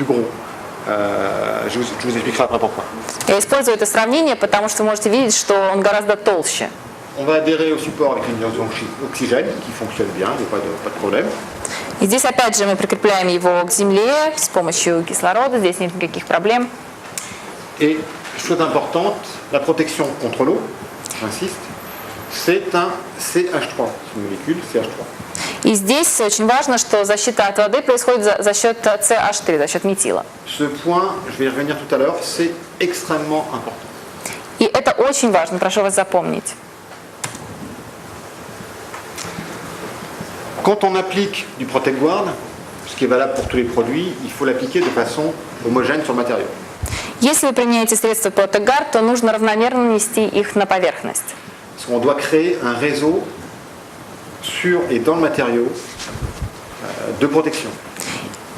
plus gros. Je vous expliquerai après pourquoi. Я использую это сравнение, потому что вы можете видеть, что он гораздо толще. On va adhérer au support avec une liaison oxygène qui fonctionne bien, il n'y a pas de problème. И здесь опять же мы прикрепляем его к земле с помощью кислорода, здесь нет никаких проблем. Et chose importante, la protection contre l'eau, j'insiste, c'est un CH3, c'est une molécule CH3. И здесь очень важно, что защита от воды происходит за счет CH3, за счет метила. Ce point, je vais y revenir tout à l'heure, c'est extrêmement important. И это очень важно, прошу вас запомнить. Quand on applique du ProtectGuard, ce qui est valable pour tous les produits, il faut l'appliquer de façon homogène sur le matériau. Если вы применяете средства ProtectGuard, то нужно равномерно нанести их на поверхность. Parce qu'on doit créer un réseau sur et dans le matériau de protection.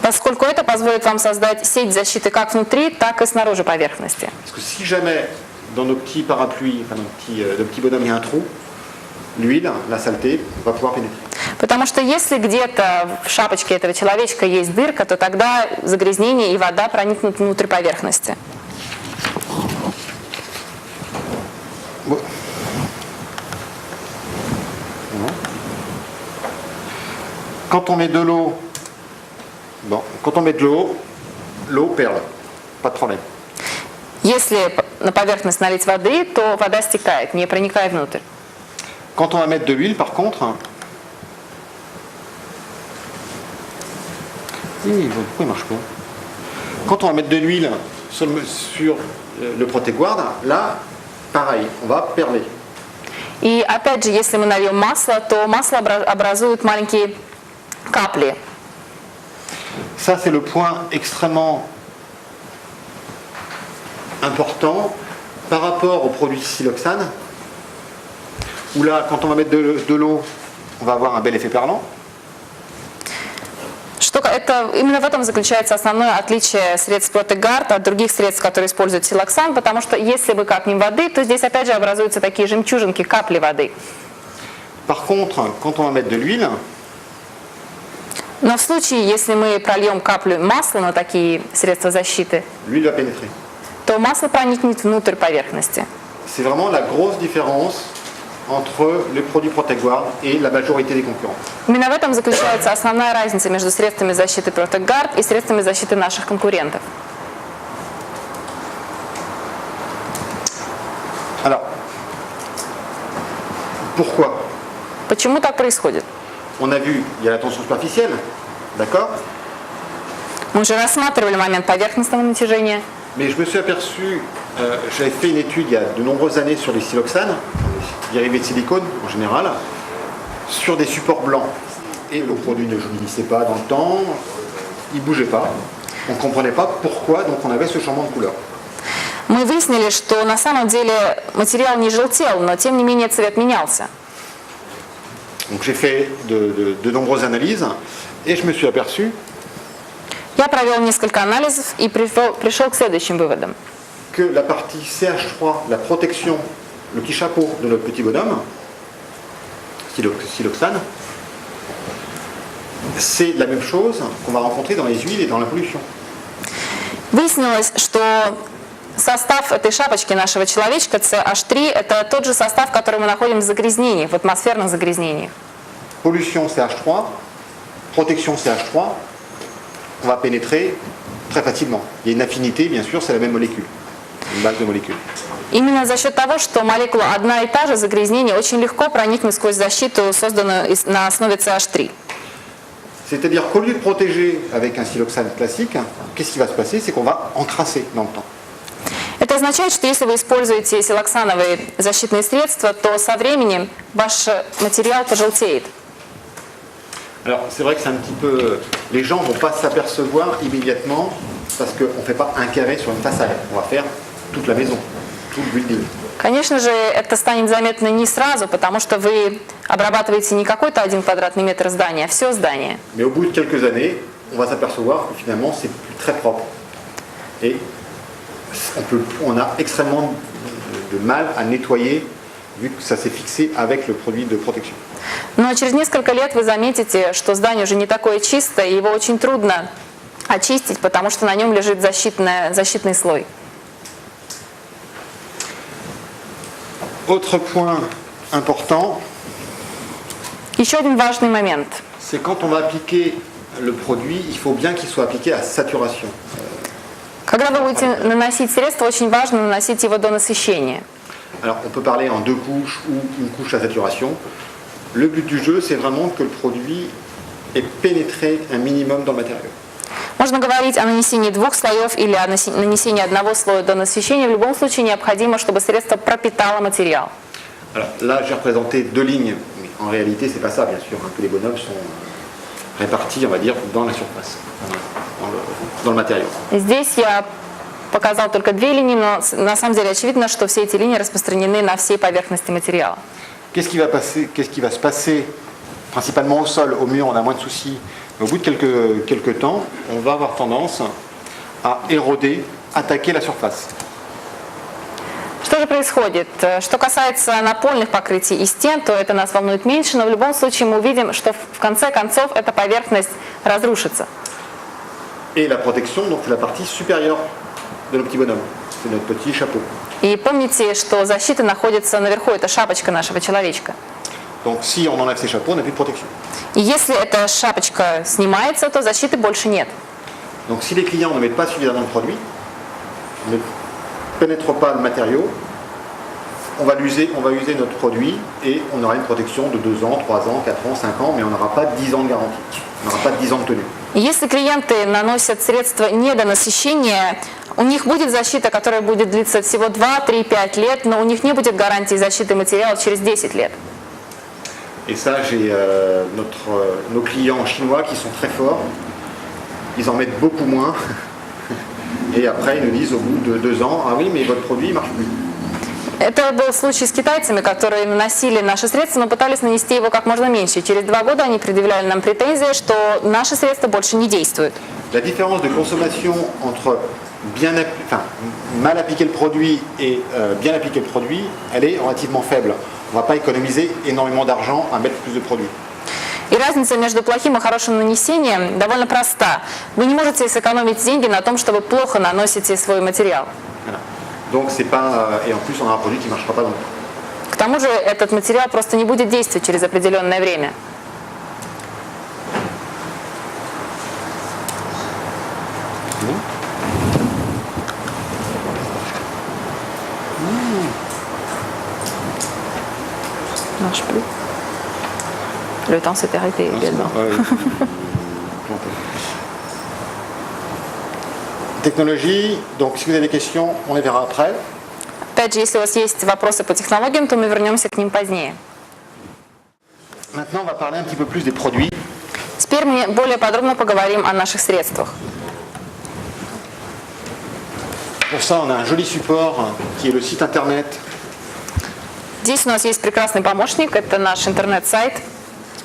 Поскольку это позволит вам создать сеть защиты как внутри, так и снаружи поверхности. Parce que si jamais dans nos petits parapluies, enfin nos petits bonhommes, il y a un trou, l'huile, la saleté, va pouvoir pénétrer. Потому что если где-то в шапочке этого человечка есть дырка, то тогда загрязнение и вода проникнут внутрь поверхности. Quand on met de l'eau, l'eau perle, pas de problème. Если на поверхность налить воды, то вода стекает, не проникает внутрь. Quand on va mettre de l'huile, par contre, pourquoi il marche pas? Quand on va mettre de l'huile sur le ProtectGuard, là, pareil, on va perler. И опять же, если мы нальем масло, то масло образует маленькие капли. Ça, c'est le point extrêmement important par rapport au produit siloxane, où là, quand on va mettre de l'eau, on va avoir un bel effet perlant. Именно в этом заключается основное отличие средств ProtectGuard от других средств, которые используют силоксан, потому что если вы капнем воды, то здесь опять же образуются такие жемчужинки, капли воды. Par contre, quand on va mettre de l'huile, но в случае, если мы прольем каплю масла на такие средства защиты, l'huile va pénétrer. то масло проникнет внутрь поверхности. C'est vraiment la grosse différence entre les produits ProtectGuard et la majorité des concurrents. Именно в этом заключается основная разница между средствами защиты ProtectGuard и средствами защиты наших конкурентов. Alors, pourquoi? Почему так происходит? On a vu, il y a la tension superficielle, d'accord? Мы уже рассматривали момент поверхностного натяжения. Mais je me suis aperçu, j'avais fait une étude il y a de nombreuses années sur les siloxanes, les dérivés de silicone en général, sur des supports blancs. Et le produit ne jaunissait pas dans le temps, il ne bougeait pas. On ne comprenait pas pourquoi donc on avait ce changement de couleur. Мы выяснили, что на самом деле материал не желтел, но тем не менее цвет менялся. Donc j'ai fait de nombreuses analyses et je me suis aperçu Я провел несколько анализов и пришел к следующим выводам. Que la partie CH3, la protection, le petit chapeau de notre petit bonhomme, siloxane, c'est la même chose qu'on va rencontrer dans les huiles et dans la pollution. Выяснилось, что состав этой шапочки нашего человечка CH3 это тот же состав, который мы находим в загрязнениях, в атмосферных загрязнениях. Pollution CH3, protection CH3, on va pénétrer très facilement. Il y a une affinité, bien sûr, c'est la même molécule, une base de molécules. Именно за счет того, что молекула одна и та же, загрязнение очень легко проникнуть сквозь защиту, созданную на основе CH3. C'est-à-dire qu'au lieu de protéger avec un siloxane classique, qu'est-ce qui va se passer? C'est qu'on va encrasser dans le temps. Это означает, что если вы используете силоксановые защитные средства, то со временем ваш материал пожелтеет. Alors c'est vrai que c'est un petit peu... Les gens ne vont pas s'apercevoir immédiatement parce qu'on ne fait pas un carré sur une façade. On va faire toute la maison, tout le building. Конечно же, это станет заметно не сразу, потому что вы обрабатываете не какой-то 1 квадратный метр здания, а все здание. Mais au bout de quelques années, on va s'apercevoir que finalement c'est plus très propre. Et on a extrêmement de mal à nettoyer vu que ça s'est fixé avec le produit de protection. Но через несколько лет вы заметите, что здание уже не такое чистое, и его очень трудно очистить, потому что на нем лежит защитный слой. Autre point important, Еще один важный момент. c'est quand on va appliquer le produit, il faut bien qu'il soit appliqué à saturation. Когда вы будете наносить средство, очень важно наносить его до насыщения. Alors on peut parler en 2 couches ou une couche à saturation. Le but du jeu, c'est vraiment que le produit ait pénétré un minimum dans le matériau. Можно говорить о нанесении 2 слоев или о нанесении 1 слоя до насыщения. В любом случае необходимо, чтобы средство пропитало материал. Alors, là, j'ai représenté 2 lignes, mais en réalité, c'est pas ça, bien sûr. Que les bonhommes sont répartis, on va dire, dans la surface, dans le matériau. Здесь я показал только 2 линии, но на самом деле очевидно, что все эти линии распространены на всей поверхности материала. Qu'est-ce qui va se passer principalement au sol, au mur, on a moins de soucis. Mais au bout de quelques temps, on va avoir tendance à éroder, attaquer la surface. Что же происходит? Что касается напольных покрытий и стен, то это нас волнует меньше, но в любом случае мы увидим, что в конце концов эта поверхность разрушится. Et la protection, donc c'est la partie supérieure de nos petits bonhommes. C'est notre petit chapeau. И помните, что защита находится наверху, это шапочка нашего человечка. Donc si on enlève ces chapeaux, on n'a plus de protection. И если эта шапочка снимается, то защиты больше нет. Donc si les clients ne mettent pas suffisamment de produits, ne pénètrent pas le matériau, on va user notre produit et on aura une protection de 2 ans, 3 ans, 4 ans, 5 ans, mais on n'aura pas 10 ans de garantie. On n'aura pas 10 ans de tenue. Если клиенты наносят средства не до насыщения, у них будет защита, которая будет длиться всего 2, 3, 5 лет, но у них не будет гарантии защиты материала через 10 лет. Et ça, j'ai nos clients chinois qui sont très forts. Ils en mettent beaucoup moins. Et après, ils nous disent au bout de 2 ans, ah oui, mais votre produit ne marche plus. Это был случай с китайцами, которые наносили наши средства, но пытались нанести его как можно меньше. И через 2 года они предъявляли нам претензии, что наши средства больше не действуют. La différence de consommation entre mal appliquer le produit et bien appliquer le produit, elle est relativement faible. On ne va pas économiser énormément d'argent à mettre plus de produits. И разница между плохим и хорошим нанесением довольно проста. Вы не можете сэкономить деньги на том, что вы плохо наносите свой материал. Voilà. Donc c'est pas et en plus on a un produit qui ne marchera pas dans le temps. К тому же этот материал просто не будет действовать через определенное время. Marche plus. Le temps s'est arrêté également. Technologie, donc si vous avez des questions, on les verra après. Опять же, если у вас есть вопросы по технологиям, то мы вернемся к ним позднее. Maintenant, on va parler un petit peu plus des produits. Теперь мы более подробно поговорим о наших средствах. Pour ça, on a un joli support qui est le site internet Здесь у нас есть прекрасный помощник, это наш интернет-сайт.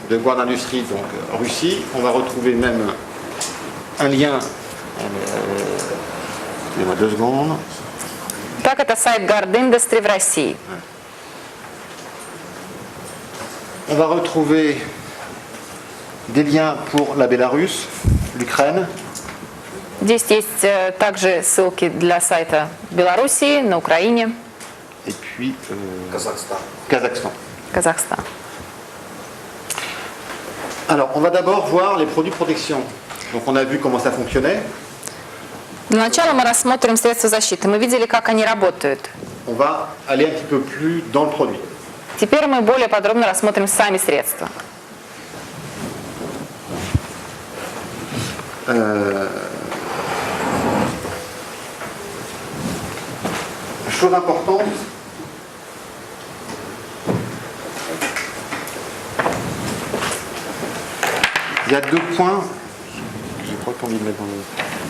de Guard Industrie, donc Russie. On va retrouver même un lien. Excusez-moi 2 secondes. Так, это сайт Guard Industry в России. On va retrouver des liens pour la Bélarus, l'Ukraine. Здесь есть также ссылки для сайта Белоруссии, на Украине, Et puis Kazakhstan. Казахстан. Alors, on va d'abord voir les produits de protection. Donc, on a vu comment ça fonctionnait. Для начала мы рассмотрим средства защиты. Мы видели, как они работают. On va aller un petit peu plus dans le produit. Теперь мы более подробно рассмотрим сами средства. Chose importante, il y a 2 points. Je crois qu'on vient de mettre dans le...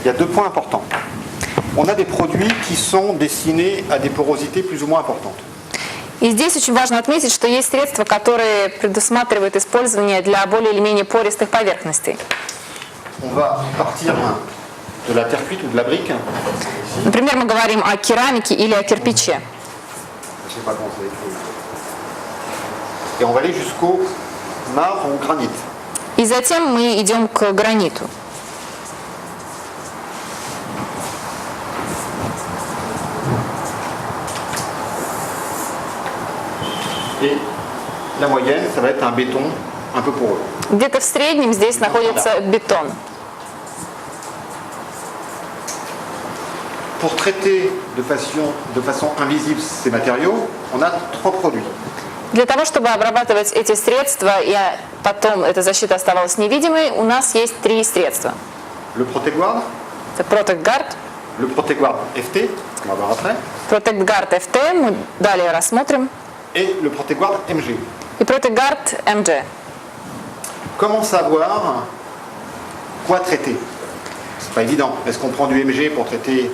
Il y a 2 points importants. On a des produits qui sont destinés à des porosités plus ou moins importantes. И здесь очень важно отметить, что есть средства, которые предусматривают использование для более или менее пористых поверхностей. On va partir de la terre cuite ou de la brique. Например, мы говорим о керамике или о кирпиче. Je sais pas comment ça écrit. Et on va aller jusqu'au marbre ou granit. И затем мы идем к граниту. la moyenne, ça va être un béton un peu poreux. Где-то в среднем здесь находится бетон. Pour traiter de façon invisible ces matériaux, on a 3 produits. Для того, чтобы обрабатывать эти средства и потом эта защита оставалась невидимой, у нас есть 3 средства. Le ProtectGuard, Это Protect Guard, le ProtectGuard FT, on va voir après, Protect Guard FT, мы далее рассмотрим, et le ProtectGuard MG. и Protect Guard MG. Comment savoir quoi traiter? C'est pas évident. Est-ce qu'on prend du MG pour traiter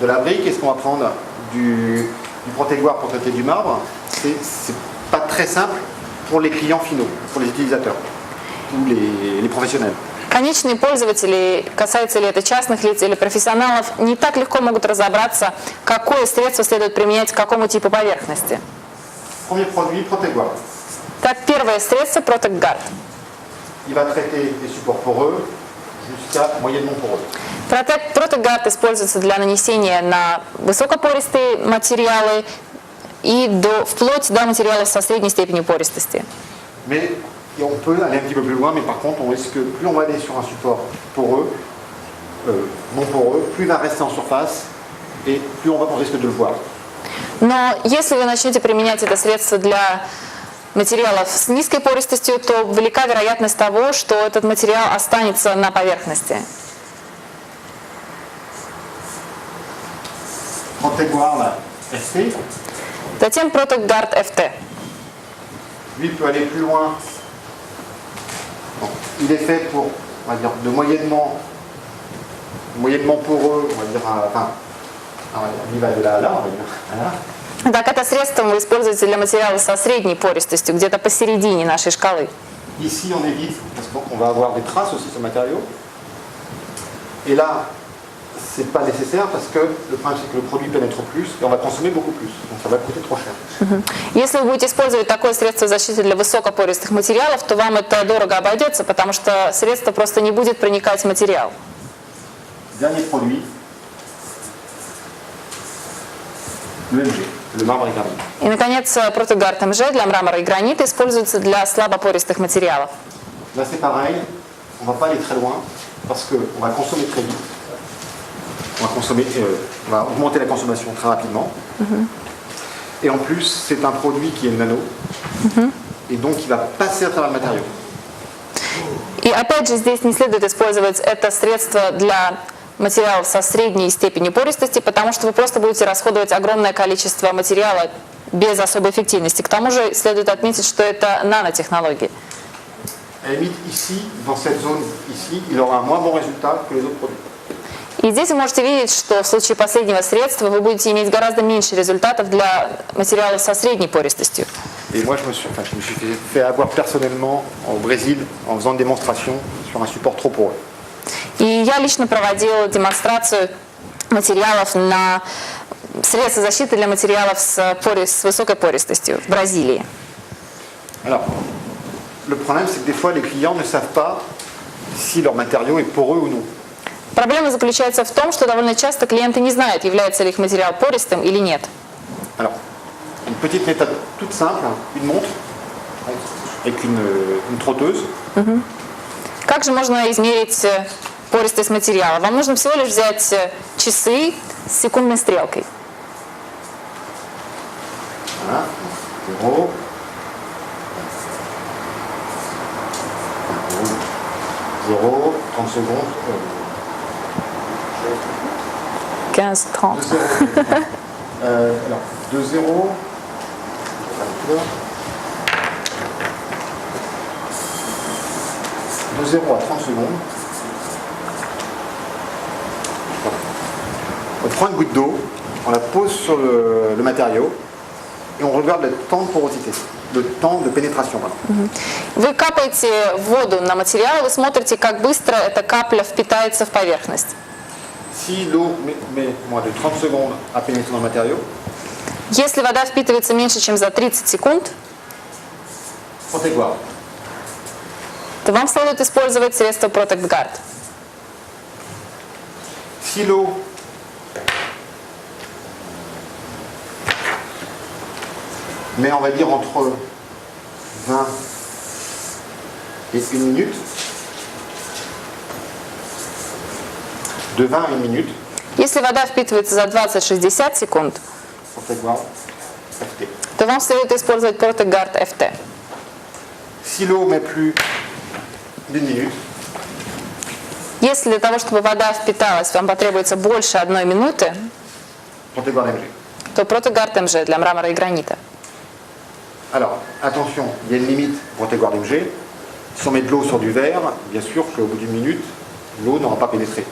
de la brique? Est-ce qu'on va prendre du ProtectGuard pour traiter du marbre? C'est pas très simple pour les clients finaux, pour les utilisateurs ou les professionnels. Конечные пользователи, касается ли это частных лиц или профессионалов, не так легко могут разобраться, какое средство следует применять к какому типу поверхности. Premier produit, ProtectGuard. Так, первое средство Protect Guard. Il va traiter les supports poreux jusqu'à moyennement poreux. Protect Guard используется для нанесения на высокопористые материалы и вплоть до материалов со средней степенью пористости. Mais on peut aller un petit peu plus loin, mais par contre, on risque, plus on va aller sur un support poreux, non poreux, plus il va rester en surface et plus on risque de le voir. Но если вы начнете применять это средство для материалов с низкой пористостью, то велика вероятность того, что этот материал останется на поверхности. ProtectGuard FT, Затем Protect Guard FT. lui peut aller plus loin. Bon, il est fait pour, on va dire, de moyennement poreux, on va dire, il va de là à là, on va dire. Voilà. Так, это средство вы используете для материала со средней пористостью, где-то посередине нашей шкалы. Ici, on évite, parce qu'on va avoir des traces aussi sur le matériau. Et là, c'est pas nécessaire parce que le problème c'est que le produit pénètre plus et on va consommer beaucoup plus. Donc ça va coûter trop cher. Если вы будете использовать такое средство защиты для высокопористых материалов, то вам это дорого обойдется, потому что средство просто не будет проникать в материал. Dernier produit, le MG, le marbre et granit. И, наконец, Protect Guard MG для мрамора и гранита используется для слабопористых материалов. Là c'est pareil, on va pas aller très loin parce qu'on va consommer très vite. On va augmenter la consommation très rapidement. Et en plus, c'est un produit qui est nano. Et donc, il va passer à travers le matériau. И опять же, здесь не следует использовать это средство для материалов со средней степенью пористости, потому что вы просто будете расходовать огромное количество материала без особой эффективности. К тому же следует отметить, что это нанотехнологии. À la limite, ici, dans cette zone ici, il aura un moins bon résultat que les autres produits. И здесь вы можете видеть, что в случае последнего средства вы будете иметь гораздо меньше результатов для материалов со средней пористостью. Et moi, je me suis fait avoir personnellement au Brésil en faisant une démonstration sur un support trop poreux. И я лично проводила демонстрацию материалов на средства защиты для материалов с высокой пористостью в Бразилии. Alors, le problème, c'est que des fois, les clients ne savent pas si leur matériau est poreux ou non. Проблема заключается в том, что довольно часто клиенты не знают, является ли их материал пористым или нет. Alors, une petite méthode toute simple, une montre avec une trotteuse. Как же можно измерить пористость материала? Вам нужно всего лишь взять часы с секундной стрелкой. Voilà, 0. 0, 30 secondes. 15-30. 2-0. Alors, 2-0. De 0 à 30 secondes. On prend une goutte d'eau, on la pose sur le matériau et on regarde le temps de porosité, le temps de pénétration. Voilà. Вы капаете воду на материал, вы смотрите, как быстро эта капля впитается в поверхность. Si l'eau met moins de 30 secondes à pénétrer dans le matériau, Если вода впитывается меньше, чем за 30 секунд, ProtectGuard. то вам следует использовать средство Protect Guard. Si l'eau met, on va dire, entre 20 et 1 minute. De 20 à 1 minute. Если вода впитывается за 20-60 секунд, ProteGuard FT. то вам следует использовать ProteGuard FT. Si l'eau met plus d'1 minute, Если для того, чтобы вода впиталась, вам потребуется больше 1 минуты, ProteGuard MG. то ProteGuard MG для мрамора и гранита. Alors, attention, il y a une limite pour ProteGuard MG. Si on met de l'eau sur du verre, bien sûr qu'au bout d'1 minute, l'eau n'aura pas pénétré.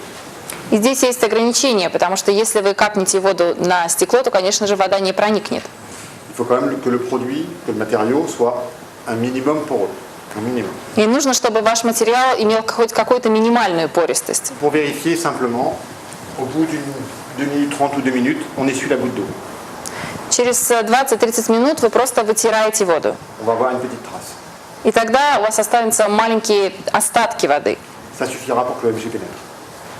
И здесь есть ограничения, потому что если вы капнете воду на стекло, то, конечно же, вода не проникнет. Il faut quand même que le produit, que le matériau soit un minimum poreux. Un minimum. И нужно, чтобы ваш материал имел хоть какую-то минимальную пористость. Pour vérifier simplement, au bout d'une minute 30 ou 2 minutes, on essuie la goutte d'eau. Через 20-30 минут вы просто вытираете воду. On va avoir une petite trace. И тогда у вас останутся маленькие остатки воды. Ça suffira pour que le MG pénètre.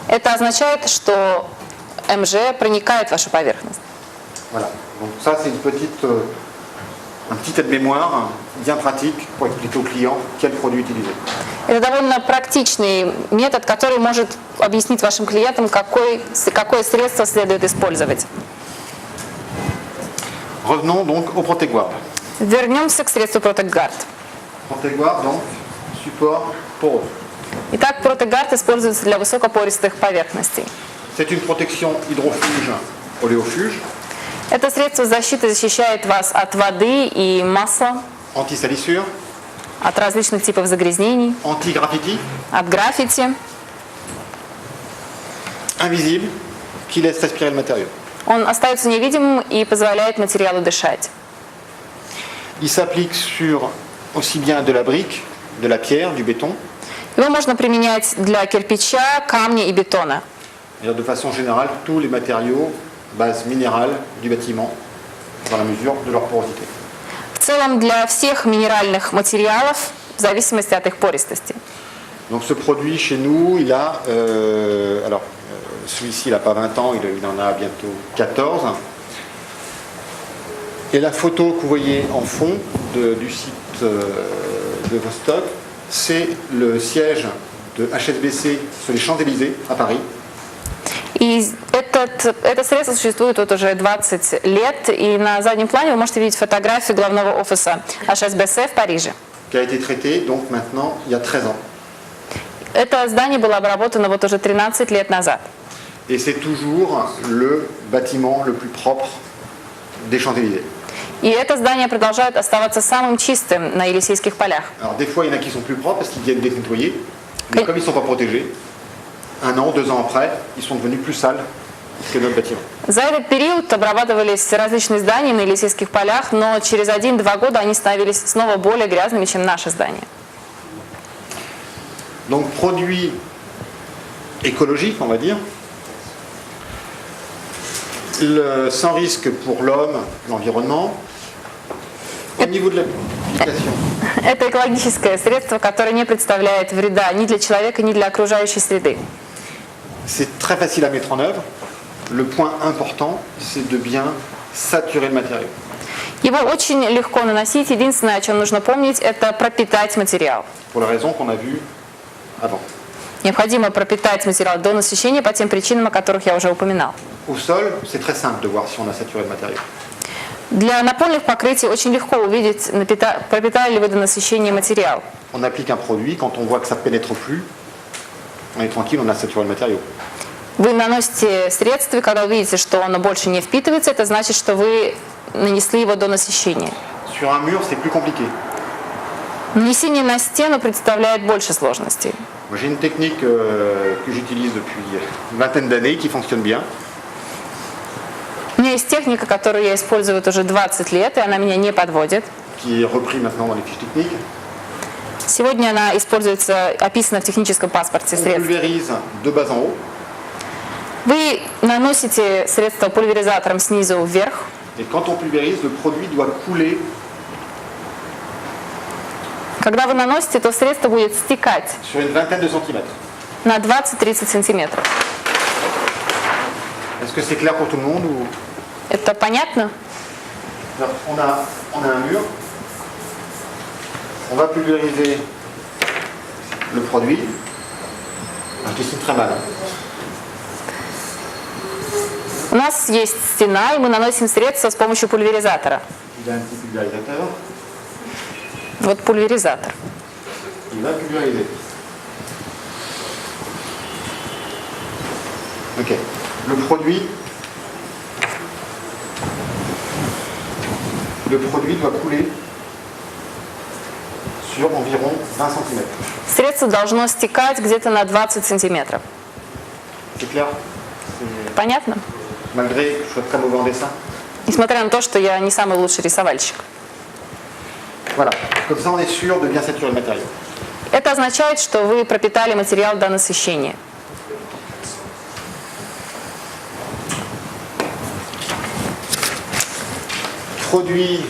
Это означает, что МЖ проникает в вашу поверхность. Voilà. Donc ça, c'est un petit aide-mémoire bien pratique pour expliquer au client quel produit utiliser. Это довольно практичный метод, который может объяснить вашим клиентам, какое средство следует использовать. Revenons donc au ProteGuard. Вернемся к средству ProteGuard. ProteGuard, donc, support poreux. Итак, ProteGuard используется для высокопористых поверхностей. C'est une protection hydrofuge, oléofuge, Это средство защиты защищает вас от воды и масла, anti-salissure, от различных типов загрязнений, anti-graffiti, от граффити. invisible, qui laisse respirer le matériau. Он остается невидимым и позволяет материалу дышать. Il s'applique sur aussi bien de la brique, de la pierre, du béton, Его можно применять для кирпича, камня и бетона. et de façon générale tous les matériaux, base minérale du bâtiment, dans la mesure de leur porosité. В целом для всех минеральных материалов, в зависимости от их пористости. Donc ce produit chez nous, il a, celui-ci il n'a pas 20 ans, il en a bientôt 14. Et la photo que vous voyez en fond du site de Vostok, c'est le siège de HSBC sur les Champs-Élysées à Paris. И это средство существует вот уже 20 лет, и на заднем плане вы можете видеть фотографию главного офиса HSBC в Париже. Qui a été traité donc maintenant il y a 13 ans. Это здание было обработано вот уже 13 лет назад. Et c'est toujours le bâtiment le plus propre des Champs-Élysées. И это здание продолжает оставаться самым чистым на Елисейских полях. Alors des fois il y en a qui sont plus propres parce qu'ils viennent d'être nettoyés, mais comme ils ne sont pas protégés, 1 an, 2 ans après, ils sont devenus plus sales que notre bâtiment. За этот период обрабатывались различные здания на Елисейских полях, но через 1-2 года они становились снова более грязными, чем наше здание. Donc produit écologique, on va dire, sans risque pour l'homme, l'environnement. Au niveau de l'application, Это экологическое средство, которое не представляет вреда ни для человека, ни для окружающей среды. c'est très facile à mettre en œuvre. Le point important, c'est de bien saturer le matériau. Его очень легко наносить. Единственное, о чем нужно помнить, это пропитать материал. Pour la raison qu'on a vue avant. Необходимо пропитать материал до насыщения по тем причинам, о которых я уже упоминал. Au sol, c'est très simple de voir si on a saturé le matériau. Для напольных покрытий очень легко увидеть, пропитали ли вы до насыщения материал. On applique un produit, quand on voit que ça ne pénètre plus, on est tranquille, on a saturé le matériau. Вы наносите средство, и когда увидите, что оно больше не впитывается, это значит, что вы нанесли его до насыщения. Sur un mur, c'est plus compliqué. Нанесение на стену представляет больше сложностей. Moi, j'ai une technique que j'utilise depuis une vingtaine d'années qui fonctionne bien. У меня есть техника, которую я использую вот уже 20 лет, и она меня не подводит. Qui est repris maintenant dans les fiches techniques. Сегодня она используется, описана в техническом паспорте On средств. pulvérise de bas en haut. Вы наносите средство пульверизатором снизу вверх. Et quand on pulvérise, le produit doit couler Когда вы наносите, то средство будет стекать sur une vingtaine de centimètres. на 20-30 сантиметров. Est-ce que c'est clair pour tout le monde ou... Это понятно? Alors, on a un mur. on va pulvériser le produit. Je dessine très mal. У нас есть стена, и мы наносим средство с помощью пульверизатора. Il a un petit pulvérisateur. Вот пульверизатор. Il va pulvériser. Ok. Le produit doit couler sur environ 20 cm. Средство должно стекать где-то на 20 сантиметров. C'est clair? Понятно? Malgré que je sois très mauvais en dessin. Несмотря на то, что я не самый лучший рисовальщик. Voilà. Comme ça, on est sûr de bien saturer le matériau. Это означает, что вы пропитали материал до насыщения. Produit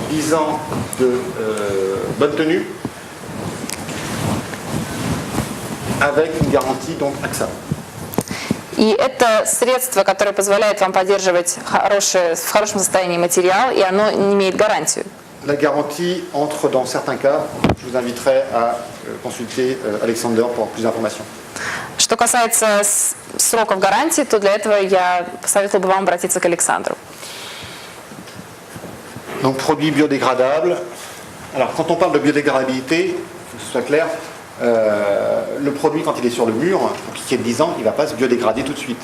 disant de bonne tenue avec une garantie donc AXA. И это средство, которое позволяет вам поддерживать в хорошем состоянии материал, и оно имеет гарантию. La garantie entre dans certains cas. Je vous inviterai à consulter Alexander pour plus d'informations. Что касается сроков гарантии, то для этого я посоветовала бы вам обратиться к Александру. Donc produit biodégradable. Alors quand on parle de biodégradabilité, il faut que ce soit clair, le produit quand il est sur le mur, pour qu'il y ait 10 ans, il ne va pas se biodégrader tout de suite.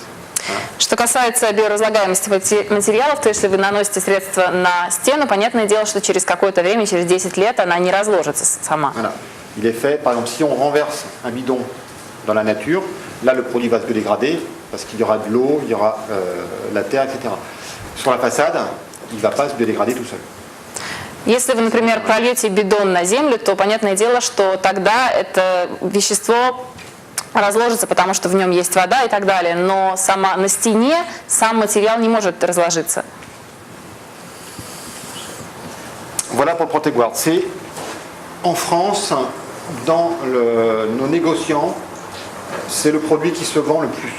Что касается биоразлагаемости материалов, то если вы наносите средство на стену, понятное дело, что через какое-то время, через 10 лет, она не разложится сама. Voilà. Il est fait, par exemple, si on renverse un bidon dans la nature, là le produit va se biodégrader parce qu'il y aura de l'eau, il y aura la terre, etc. Sur la façade, il ne va pas se biodégrader tout seul. Если вы, например, прольете бидон на землю, то понятное дело, что тогда это вещество разложится, потому что в нем есть вода и так далее. Но на стене сам материал не может разложиться. Voilà pour le ProtectGuard. C'est en France, dans nos négociants, c'est le produit qui se vend le plus.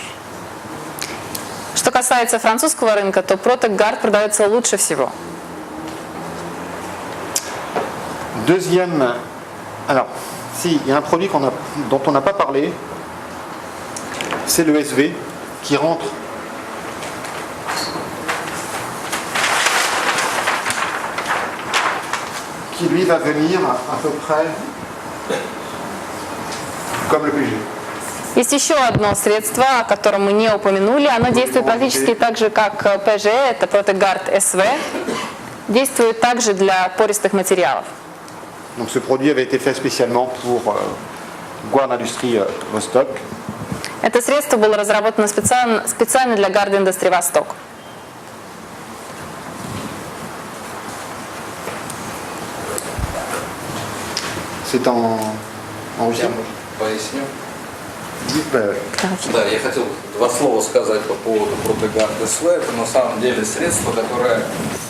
Что касается французского рынка, то ProtectGuard продается лучше всего. Deuxième, alors, si, il y a un produit dont on n'a pas parlé, c'est le SV qui rentre qui lui va venir à peu près comme le PG. Есть еще одно средство, о котором мы не упомянули. Оно действует практически так же, как PG, это ProtectGuard SV. Действует также для пористых материалов. Donc ce produit avait été fait spécialement pour Guard Industrie Vostok. Это средство было разработано специально для Guard Industrie Восток. C'est en Russie. Я, может, поясню. Да. Да, я хотел два слова сказать по поводу ProtectGuard SV. Это на самом деле средство, которое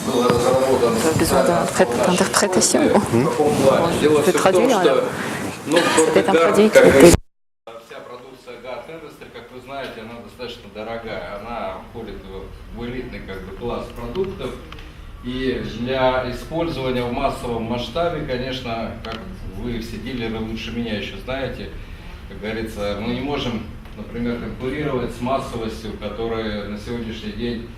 было разработано специально по нашей школе. В каком плане? Дело все в том, что ProtectGuard, как говорится, вся продукция Guard Industrie, как вы знаете, она достаточно дорогая. Она входит в элитный класс продуктов. И для использования в массовом масштабе, конечно, как вы все дилеры лучше меня еще знаете, как говорится, мы не можем, например, конкурировать с массовостью, которая на сегодняшний день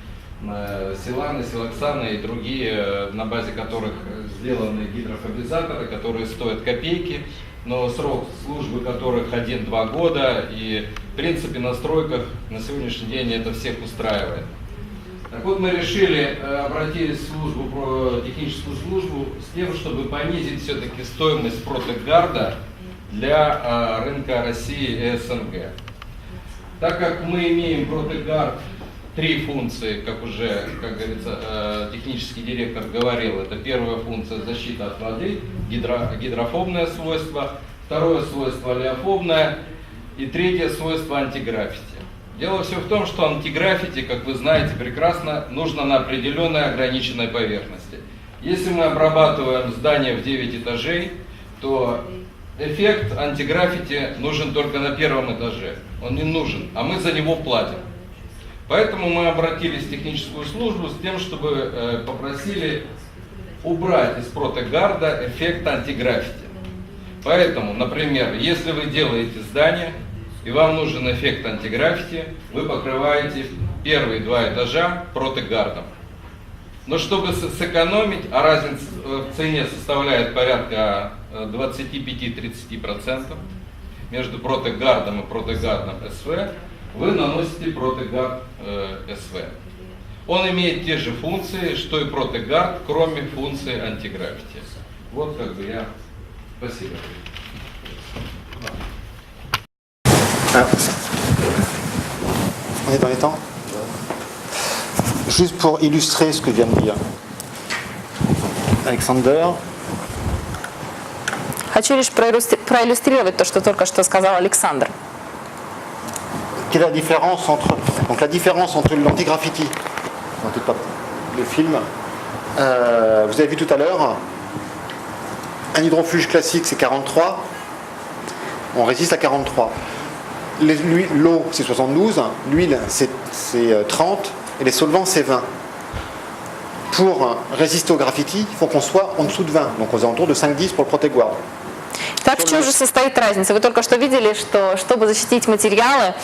Силаны, Силоксаны и другие, на базе которых сделаны гидрофобилизаторы, которые стоят копейки, но срок службы которых 1-2 года, и в принципе на стройках на сегодняшний день это всех устраивает. Так вот, мы решили, обратились в техническую службу с тем, чтобы понизить все-таки стоимость ProtectGuard для рынка России и СНГ. Так как мы имеем ProtectGuard 3 функции, как уже, как говорится, технический директор говорил, это первая функция защита от воды, гидрофобное свойство, второе свойство олеофобное и третье свойство антиграффити. Дело все в том, что антиграффити, как вы знаете прекрасно, нужно на определенной ограниченной поверхности. Если мы обрабатываем здание в 9 этажей, то эффект антиграффити нужен только на первом этаже. Он не нужен, а мы за него платим. Поэтому мы обратились в техническую службу с тем, чтобы попросили убрать из протегарда эффект антиграффити. Поэтому, например, если вы делаете здание и вам нужен эффект антиграффити, вы покрываете первые 2 этажа протегардом. Но чтобы сэкономить, а разница в цене составляет порядка 25-30% между протегардом и протегардом СВ, вы наносите протегард СВ. Он имеет те же функции, что и протегард, кроме функции антиграффити. Вот как бы я... Спасибо. On est dans les temps? Juste pour illustrer ce que vient de dire Alexander. Хочу лишь проиллюстрировать то, что только что сказал Александр. Quelle est la différence entre, donc la différence entre l'anti-graffiti, le film, vous avez vu tout à l'heure, un hydrofuge classique c'est 43, on résiste à 43. L'eau c'est 72, l'huile c'est 30 et les solvants c'est 20. Pour résister au graffiti, il faut qu'on soit en dessous de 20, donc aux alentours de 5-10 pour le ProtectGuard. Так в чем же состоит разница? Вы только что видели, что чтобы защитить материалы,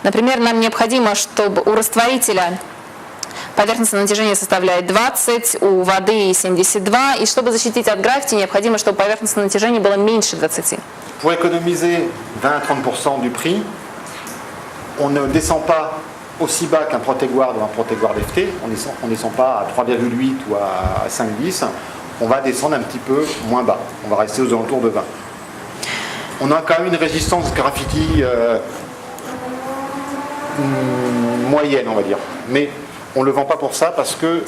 например, нам необходимо, чтобы у растворителя поверхностное натяжение составляет 20, у воды 72, и чтобы защитить от граффити, необходимо, чтобы поверхностное натяжение было меньше 20. Pour économiser 20-30% du prix, on ne descend pas aussi bas qu'un ProtecGuard ou un ProtecGuard FT, on ne descend pas à 3,8 ou à 5,10, on va descendre un petit peu moins bas, on va rester aux alentours de 20. On a quand même une résistance graffiti moyenne, on va dire. Mais on ne le vend pas pour ça parce que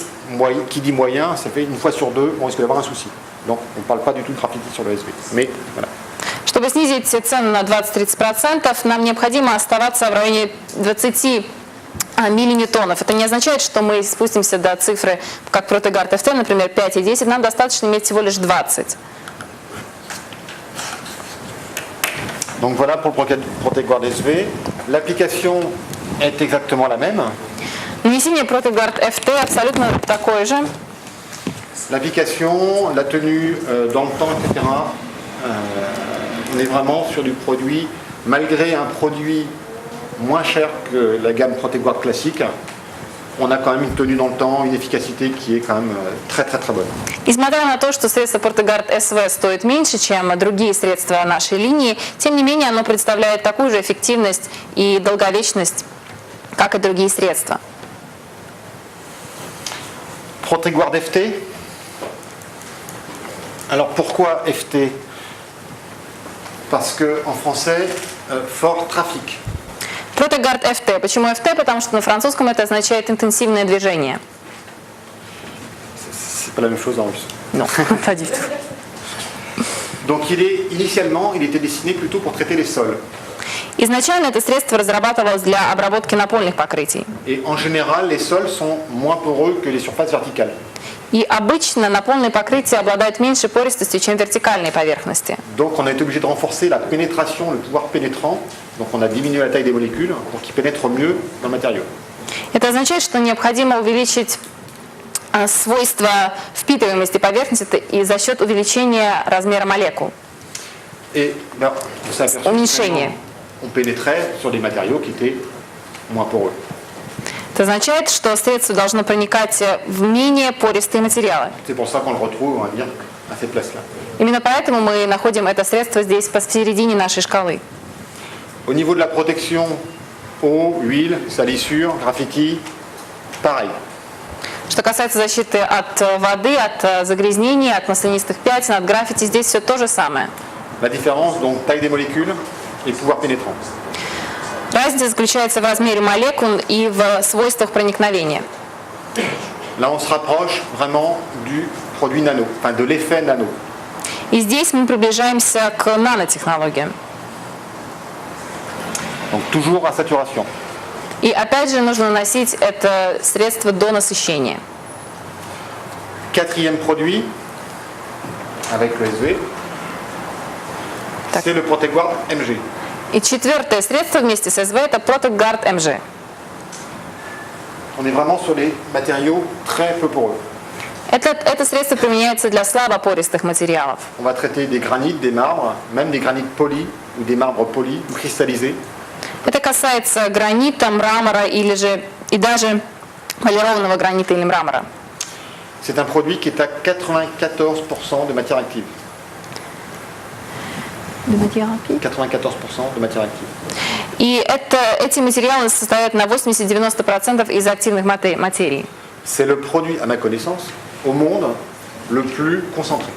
qui dit moyen, ça fait une fois sur 2, on risque d'avoir un souci. Donc on ne parle pas du tout de graffiti sur le SV. Mais voilà. Чтобы снизить цену на 20-30%, нам необходимо оставаться в районе 20 миллиньютонов. Это не означает, что мы спустимся до цифры, как ProtecGuard FT, например, 5 и 10. Нам достаточно иметь всего лишь 20. Donc voilà pour le ProtecGuard SV. L'application est exactement la même. Нанесение ProtecGuard FT абсолютно такое же. L'application, la tenue dans le temps, etc. On est vraiment sur du produit, malgré un produit moins cher que la gamme ProtecGuard classique, on a quand même une tenue dans le temps, une efficacité qui est quand même très bonne. Несмотря на то, что средство ProtecGuard SV стоит меньше, чем другие средства нашей линии, тем не менее оно представляет такую же эффективность и долговечность, как и другие средства. ProtecGuard FT. Alors pourquoi FT? Parce que en français, fort trafic. ProtecGuard FT. Почему FT? Потому что на французском это означает интенсивное движение. C'est pas la même chose en russe. Non, pas du tout. Donc initialement, il était destiné plutôt pour traiter les sols. Изначально это средство разрабатывалось для обработки напольных покрытий. Et en général, les sols sont moins poreux que les surfaces verticales. И обычно напольные покрытия обладают меньшей пористостью, чем вертикальные поверхности. Donc on a été obligé de renforcer la pénétration, le pouvoir pénétrant. Donc on a diminué la taille des molécules pour qu'ils pénètrent mieux dans le matériau. Это означает, что необходимо увеличить свойства впитываемости поверхности и за счет увеличения размера молекул. Et ben, on s'est aperçu Уменьшение. qu'on pénétrait sur des matériaux qui étaient moins poreux. Это означает, что средство должно проникать в менее пористые материалы. C'est pour ça qu'on le retrouve, on va dire, à cette place-là. Именно поэтому мы находим это средство здесь посередине нашей шкалы. Au niveau de la protection, eau, huile, salissure, graffiti, pareil. Что касается защиты от воды, от загрязнений, от маслянистых пятен, от граффити, здесь все то же самое. La différence, donc, taille des molécules et pouvoir pénétrant. Разница заключается в размере молекул и в свойствах проникновения. Là, on se rapproche vraiment du produit nano, enfin de l'effet nano. И здесь мы приближаемся к нанотехнологиям. Donc toujours à saturation. И опять же нужно наносить это средство до насыщения. Quatrième produit, avec le SV, c'est le ProtecGuard MG. И четвертое средство вместе с СВ это ProtecGuard MG. On est vraiment sur les matériaux très peu poreux. Это средство применяется для слабопористых материалов. On va traiter des granites, des marbres, même des granites polis ou des marbres polis ou cristallisés. Это касается гранита, мрамора и даже полированного гранита или мрамора. C'est un produit qui est à 94% de matière active. 94% de matière active. И эти материалы состоят на 80-90% из активных материй. C'est le produit, à ma connaissance, au monde le plus concentré.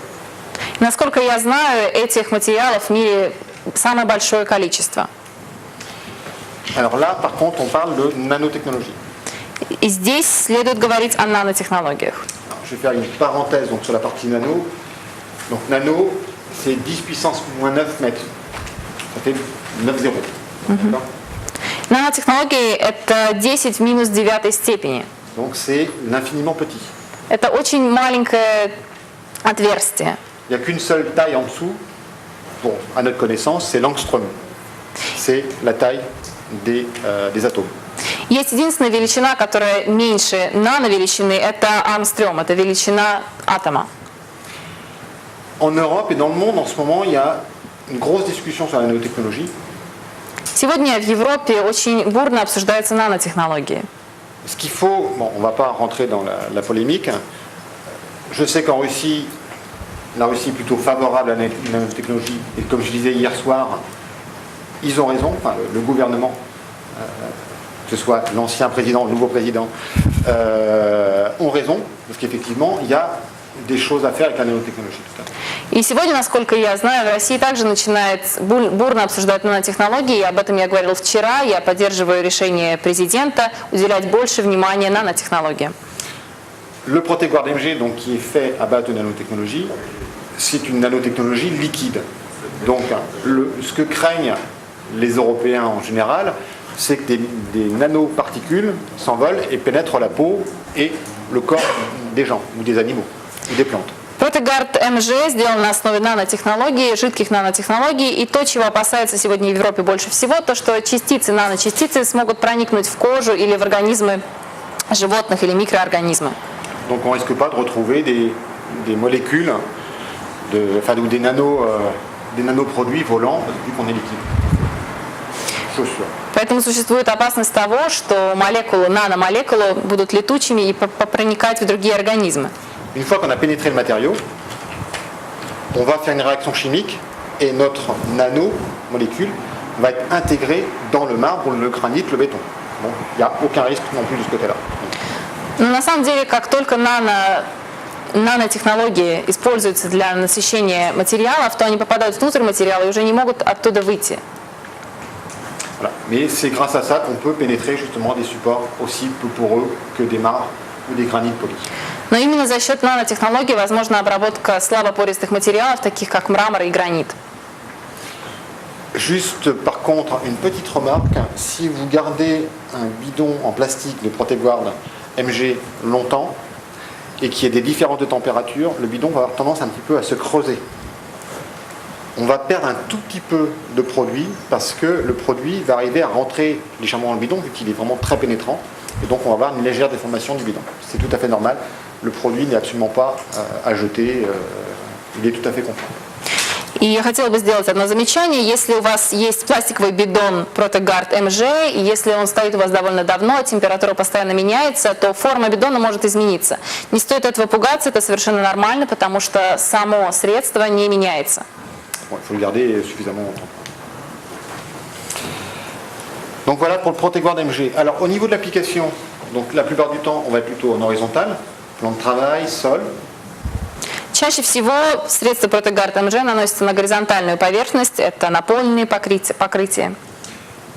Насколько я знаю, этих материалов в мире самое большое количество. Alors là, par contre, on parle de nanotechnologie. И здесь следует говорить о нанотехнологиях. Alors, je vais faire une parenthèse donc, sur la partie nano. Donc nano, c'est 10 puissance moins 9 mètres. Ça fait 9 zéros. D'accord. Нанотехнологии – это 10 в минус 9 степени. Donc c'est l'infiniment petit. Это очень маленькое отверстие. Il n'y a qu'une seule taille en dessous, bon, à notre connaissance, c'est l'angstrom. C'est la taille des atomes. Есть единственная величина, которая меньше нановеличины – это ангстрем, это величина атома. En Europe et dans le monde, en ce moment, il y a une grosse discussion sur la nanotechnologie. Сегодня в Европе очень бурно обсуждаются нанотехнологии. Ce qu'il faut, bon, on ne va pas rentrer dans la polémique. Je sais qu'en Russie, la Russie est plutôt favorable à la nanotechnologie. Et comme je disais hier soir, ils ont raison, enfin, le gouvernement, que ce soit l'ancien président, le nouveau président, ont raison, parce qu'effectivement, il y a des choses à faire avec la nanotechnologie. Tout à fait. И сегодня, насколько я знаю, в России также начинает бурно обсуждать нанотехнологии. Об этом я говорил вчера. Я поддерживаю решение президента уделять больше внимания нанотехнологиям. Le Proteguard MG, donc, qui est fait à base de nanotechnologie, c'est une nanotechnologie liquide. Donc, ce que craignent les Européens en général, c'est que des nanoparticules s'envolent et pénètrent la peau et le corps des gens, ou des animaux, ou des plantes. Proteguard MG сделан на основе нанотехнологий, жидких нанотехнологий. И то, чего опасается сегодня в Европе больше всего, то, что наночастицы смогут проникнуть в кожу или в организмы животных или микроорганизмы. Donc on ne risque pas de retrouver des molécules, ou des nanoproduits volants, vu qu'on est liquide. Chose sûre. Поэтому существует опасность того, что наномолекулы будут летучими и проникать в другие организмы. Une fois qu'on a pénétré le matériau, on va faire une réaction chimique et notre nanomolécule va être intégrée dans le marbre, le granit, le béton. Bon, il n'y a aucun risque non plus de ce côté-là. Но на самом деле, как только нанотехнологии используются для насыщения материалов, то они попадают внутрь материала и уже не могут оттуда выйти. Voilà. Mais c'est grâce à ça qu'on peut pénétrer justement des supports aussi peu poreux que des marbres ou des granites polis. Но именно за счет нанотехнологий возможна обработка слабопористых материалов, таких как мрамор и гранит. Juste par contre, une petite remarque, si vous gardez un bidon en plastique de Proteguard MG longtemps et qu'il y ait des différences de température, le bidon va avoir tendance un petit peu à se creuser. On va perdre un tout petit peu de produit parce que le produit va arriver à rentrer légèrement dans le bidon vu qu'il est vraiment très pénétrant et donc on va avoir une légère déformation du bidon. C'est tout à fait normal. Le produit n'est absolument pas à jeter, il est tout à fait conforme. И я хотела бы сделать одно замечание. Если у вас есть пластиковый бидон Proteguard MG, и если он стоит у вас довольно давно, температура постоянно меняется, то форма бидона может измениться. Не стоит этого пугаться, это совершенно нормально, потому что само средство не меняется. Bon, il faut le garder suffisamment longtemps. Donc voilà pour le Proteguard MG. Alors au niveau de l'application, donc la plupart du temps on va être plutôt en horizontal, plan de travail, sol. Чаще всего средство Proteguard MG наносится на горизонтальную поверхность, это напольные покрытия.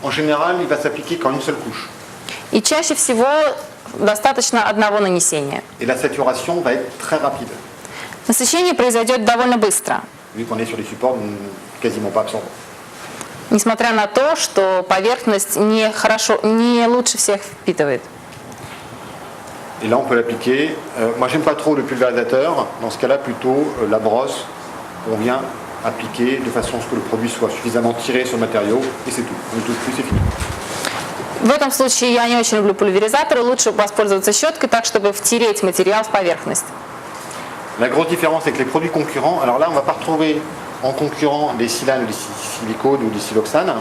En général, il va s'appliquer qu'en une seule couche. И чаще всего достаточно одного нанесения. Et la saturation va être très rapide. Насыщение произойдет довольно быстро, Vu qu'on est sur des supports quasiment pas absorbants. несмотря на то, что поверхность не лучше всех впитывает. Et là, on peut l'appliquer. Moi, j'aime pas trop le pulvérisateur. Dans ce cas-là, plutôt la brosse. On vient appliquer de façon à ce que le produit soit suffisamment tiré sur le matériau. Et c'est tout. On ne touche plus, c'est fini. В этом случае я не очень люблю пульверизаторы. Лучше воспользоваться щеткой так, чтобы втереть материал в поверхность. La grosse différence avec les produits concurrents, alors là on ne va pas retrouver en concurrent des silanes ou des silicones ou des siloxanes,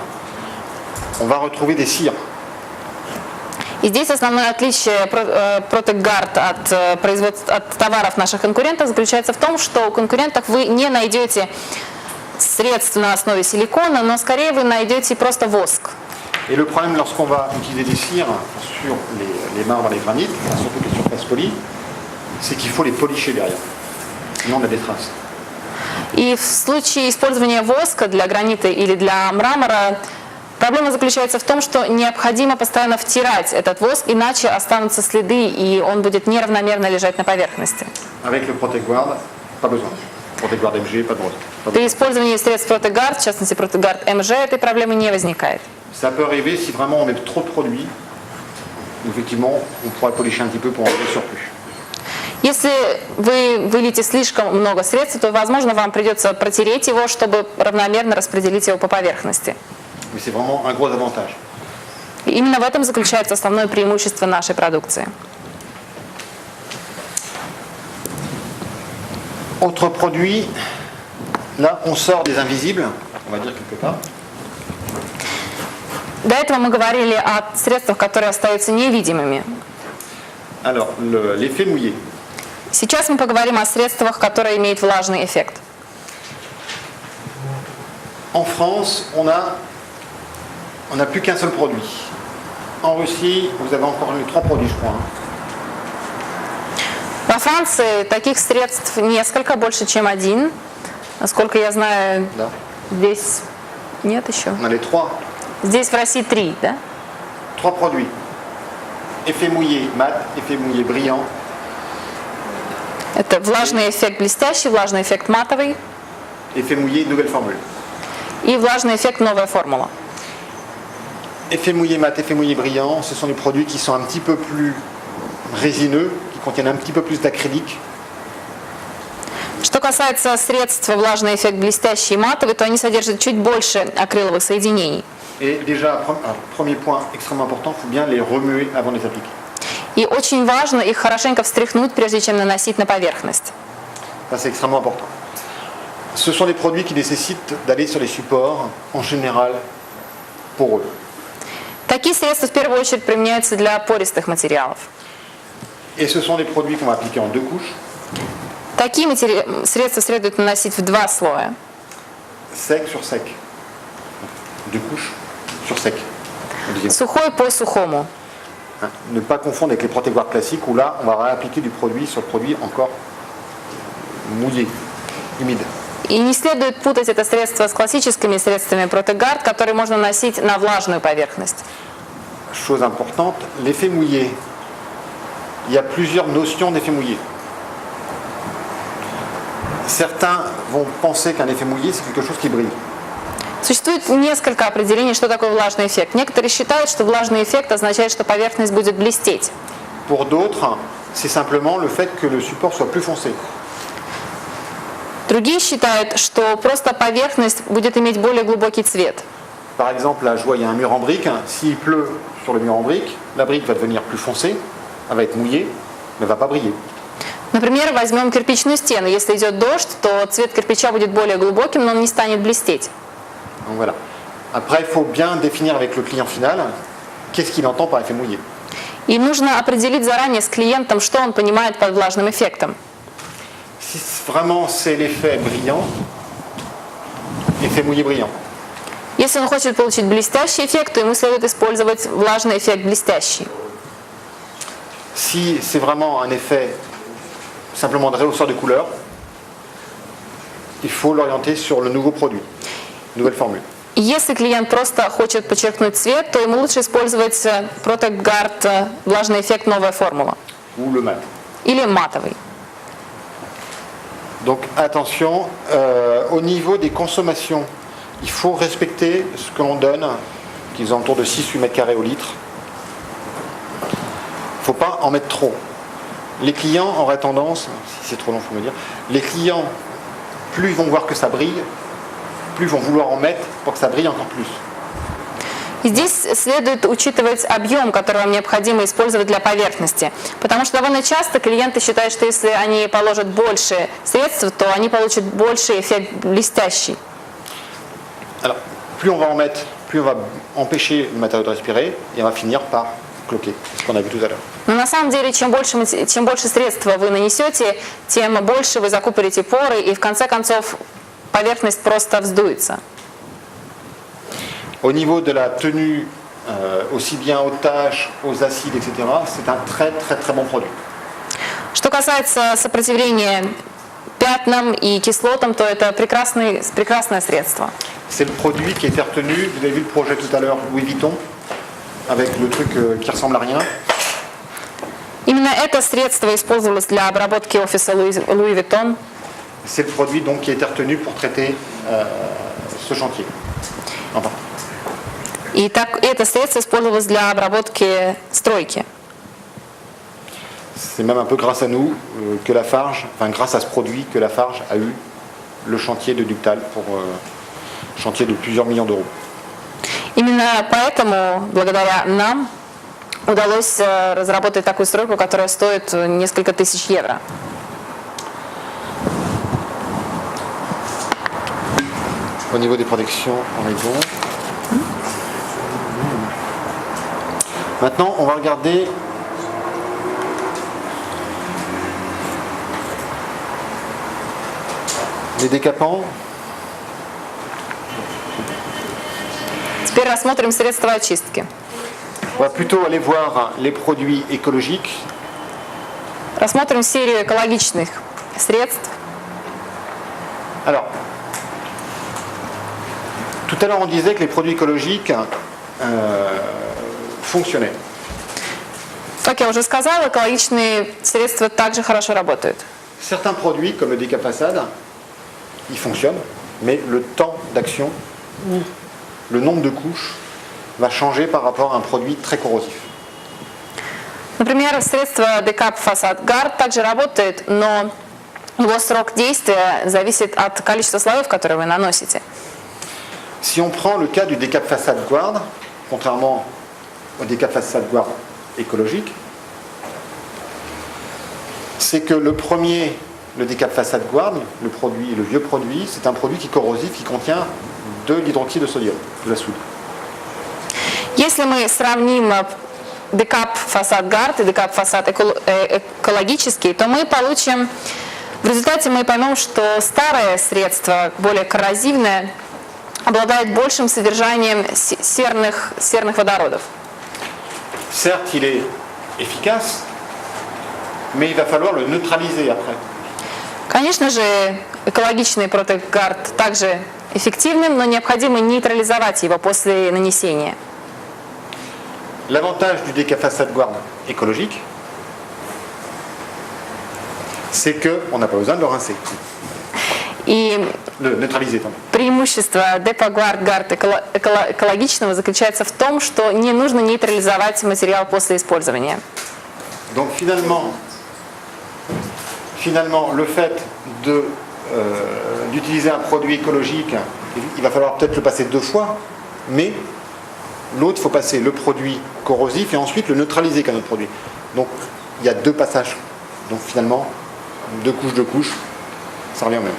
on va retrouver des cires. И здесь основное отличие ProtectGuard от товаров наших конкурентов заключается в том, что у конкурентов вы не найдете средств на основе силикона, но скорее вы найдете просто воск. Et le problème lorsqu'on va utiliser des cires sur les marbres et les granites, surtout les surfaces polies, c'est qu'il faut les policher derrière. Sinon on a des traces. И в случае использования воска для гранита или для мрамора, проблема заключается в том, что необходимо постоянно втирать этот воск, иначе останутся следы, и он будет неравномерно лежать на поверхности. Avec le ProtectGuard, pas besoin. ProtectGuard MG, pas besoin. При использовании средств ProtectGuard, в частности ProtectGuard MG, этой проблемы не возникает. Ça peut arriver si vraiment on met trop de produits. Effectivement, on pourra policher un petit peu pour enlever le surplus. Если вы выльете слишком много средств, то, возможно, вам придется протереть его, чтобы равномерно распределить его по поверхности. Mais c'est vraiment un gros avantage. И именно в этом заключается основное преимущество нашей продукции. Autre produit, là on sort des invisibles, on va dire quelque part. До этого мы говорили о средствах, которые остаются невидимыми. Alors, l'effet mouillé. Сейчас мы поговорим о средствах, которые имеют влажный эффект. En France, on n'a plus qu'un seul produit. En Russie, vous avez encore eu 3 produits, je crois. Во Франции таких средств несколько, больше, чем один. Насколько я знаю, Да. здесь нет еще. On a les 3. Здесь в России 3, да? 3 produits. Effet mouillé mat, effet mouillé brillant, Это влажный эффект блестящий, влажный эффект матовый effet mouillé nouvelle formule. и влажный эффект новая формула. Effet mouillé mat, effet mouillé brillant, ce sont des produits qui sont un petit peu plus résineux, qui contiennent un petit peu plus d'acrylique. Что касается средств влажный эффект блестящий и матовый, то они содержат чуть больше акриловых соединений. Et déjà, premier point extrêmement important, il faut bien les remuer avant de les appliquer. И очень важно их хорошенько встряхнуть, прежде чем наносить на поверхность. Ça, c'est extrêmement important. Ce sont des produits qui nécessitent d'aller sur les supports, en général, poreux. Такие средства в первую очередь применяются для пористых материалов. Et ce sont des produits qu'on va appliquer en 2 couches, Такие средства следует наносить в 2 слоя. sec sur sec. 2 couches sur sec. Le deuxième. Сухой по сухому. Hein, ne pas confondre avec les ProtectGuard classiques où là, on va réappliquer du produit sur le produit encore mouillé, humide. И не следует путать это средство с классическими средствами ProtectGuard, которые можно наносить на влажную поверхность. Chose importante, l'effet mouillé. Il y a plusieurs notions d'effet mouillé. Certains vont penser qu'un effet mouillé, c'est quelque chose qui brille. Существует несколько определений, что такое влажный эффект. Некоторые считают, что влажный эффект означает, что поверхность будет блестеть. Pour d'autres, c'est simplement le fait que le support soit plus foncé. Другие считают, что просто поверхность будет иметь более глубокий цвет. Par exemple, là, je vois, il y a un mur en brique. S'il pleut sur le mur en brique, la brique va devenir plus foncée, elle va être mouillée, mais ne va pas briller. Например, возьмем кирпичную стену. Если идет дождь, то цвет кирпича будет более глубоким, но он не станет блестеть. Donc voilà. Après, il faut bien définir avec le client final qu'est-ce qu'il entend par effet mouillé. И нужно определить заранее с клиентом, что он понимает под влажным эффектом. Si vraiment c'est l'effet brillant, effet mouillé brillant. Если он хочет получить блестящий эффект, то ему следует использовать влажный эффект блестящий. Si c'est vraiment un effet simplement de rehausseur de couleur, il faut l'orienter sur le nouveau produit, nouvelle formule. Если клиент просто хочет подчеркнуть цвет, то ему лучше использовать ProtectGuard влажный эффект новая формула. Ou le mat. Или матовый. Donc attention, au niveau des consommations, il faut respecter ce que l'on donne, qui est autour de 6-8 mètres carrés au litre. Il ne faut pas en mettre trop. Les clients auraient tendance, si c'est trop long, il faut me dire, les clients, plus ils vont voir que ça brille, plus ils vont vouloir en mettre pour que ça brille encore plus. И здесь следует учитывать объем, который вам необходимо использовать для поверхности. Потому что довольно часто клиенты считают, что если они положат больше средств, то они получат больший эффект блестящий. Alors, plus on va en mettre, plus on va empêcher le matériau de respirer et on va finir par cloquer, ce qu'on a vu tout à l'heure. Но на самом деле, чем больше средств вы нанесете, тем больше вы закупорите поры, и в конце концов поверхность просто вздуется. Au niveau de la tenue, aussi bien aux taches, aux acides, etc., c'est un très très très bon produit. Что касается сопротивления пятнам и кислотам, то это прекрасное средство. C'est le produit qui a été retenu, vous avez vu le projet tout à l'heure, Louis Vuitton, avec le truc qui ressemble à rien. Именно это средство использовалось для обработки офиса Louis Vuitton. C'est le produit donc qui a été retenu pour traiter ce chantier. Enfin. И это средство использовалось для обработки стройки. C'est même un peu grâce à nous que Lafarge, enfin grâce à ce produit que Lafarge a eu le chantier de Ductal pour chantier de plusieurs millions d'euros. Именно поэтому, благодаря нам, удалось разработать такую стройку, которая стоит несколько тысяч евро. Au niveau des protections, on est bon. Maintenant, on va regarder les décapants. Теперь рассмотрим средства очистки. On va plutôt aller voir les produits écologiques. Рассмотрим серию экологичных средств. Alors, tout à l'heure on disait que les produits écologiques fonctionnaient. Как я уже сказала, экологичные средства также хорошо работают. Certains produits, comme le décap-façade, ils fonctionnent, mais le temps d'action, le nombre de couches, va changer par rapport à un produit très corrosif. Например, средство Decap Facade Guard также работает, но его срок действия зависит от количества слоев, которые вы наносите. Si on prend le cas du décap-façade Guard, contrairement au décap-façade Guard écologique, c'est que le premier, le décap-façade Guard, le vieux produit, c'est un produit qui est corrosif, qui contient de l'hydroxyde de sodium, de la soude. Если мы сравним Decap Facade Guard и Decap Facade экологический, то мы получим, в результате мы поймем, что старое средство, более коррозивное, обладает большим содержанием серных водородов. Certes, il est efficace, mais il va falloir le neutraliser après. Конечно же, экологичный протегард также эффективным, но необходимо нейтрализовать его после нанесения. L'avantage du décap-façade Guard écologique, c'est qu'on n'a pas besoin de le rincer. И Le neutraliser, pardon. преимущество Depaguard Guard экологичного заключается в том, что не нужно нейтрализовать материал после использования. Donc finalement, le fait d'utiliser un produit écologique, il va falloir peut-être le passer 2 fois, mais l'autre, il faut passer le produit corrosif et ensuite le neutraliser qu'un autre produit. Donc il y a 2 passages. Donc finalement, 2 couches, ça revient au même.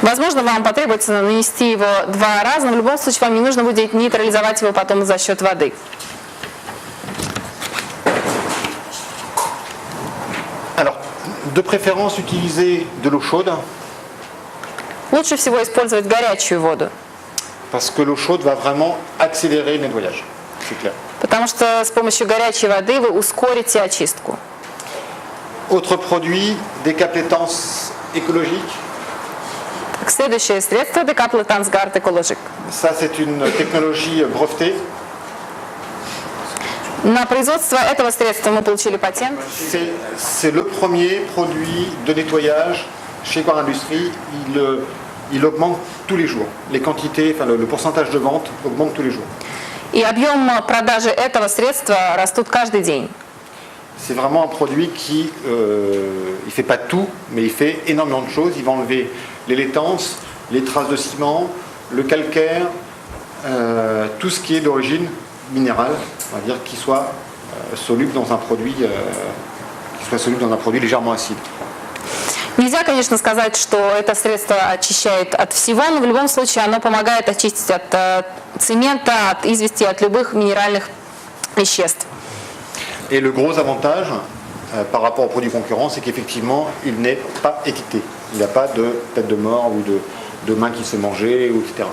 Возможно, вам потребуется нанести его 2 раза, но в любом случае вам не нужно будет нейтрализовать его потом за счет воды. Alors, de préférence, utiliser de l'eau chaude, Лучше всего использовать горячую воду, parce que l'eau chaude va vraiment accélérer le nettoyage. C'est clair. потому что с помощью горячей воды вы ускорите очистку. Autre produit, décaplétance écologique. Следующее средство Decap Latance Guard Ecologic. Ça, c'est une technologie brevetée. На производство этого средства мы получили патент. C'est le premier produit de nettoyage chez Guard Industries. Il augmente tous les jours. Les quantités, enfin le pourcentage de vente augmente tous les jours. И объем продажи этого средства растут каждый день. C'est vraiment un produit qui il fait pas tout, mais il fait énormément de choses. Il va enlever les laitances, les traces de ciment, le calcaire, tout ce qui est d'origine minérale, on va dire, qui soit soluble dans un produit légèrement acide. Нельзя, конечно, сказать, что это средство очищает от всего, но в любом случае оно помогает очистить от цемента, от извести, от любых минеральных веществ. Et le gros avantage par rapport aux produits concurrents, c'est qu'effectivement, il n'est pas étiqueté. Il n'y a pas de tête de mort ou de main qui se mangeait, etc.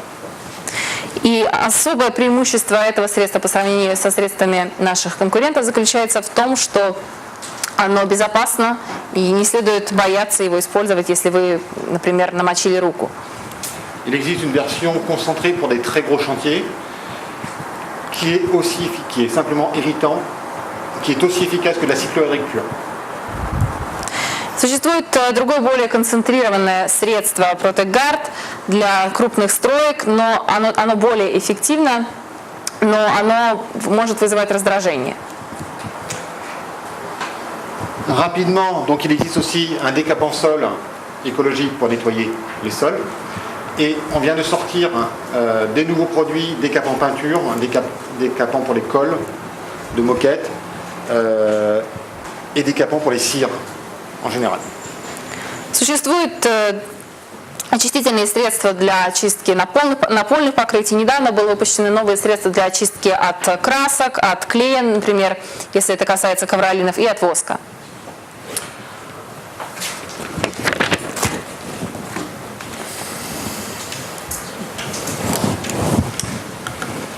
И особое преимущество этого средства по сравнению со средствами наших конкурентов заключается в том, что оно безопасно и не следует бояться его использовать, если вы, например, намочили руку. Il existe une version concentrée pour des très gros chantiers qui est simplement irritant, qui est aussi efficace que la cyclohydricure. Существует другое, более концентрированное средство Протегард для крупных строек, но оно более эффективно, но оно может вызывать раздражение. Rapidement, donc il existe aussi un décapant sol écologique pour nettoyer les sols. Et on vient de sortir des nouveaux produits, décapants peinture, décapants pour les cols de moquette et décapants pour les cires en général. Существует очистительные средства для очистки напольных покрытий. Недавно было выпущено новые средства для очистки от красок, от клея, например, если это касается ковролинов, и от воска.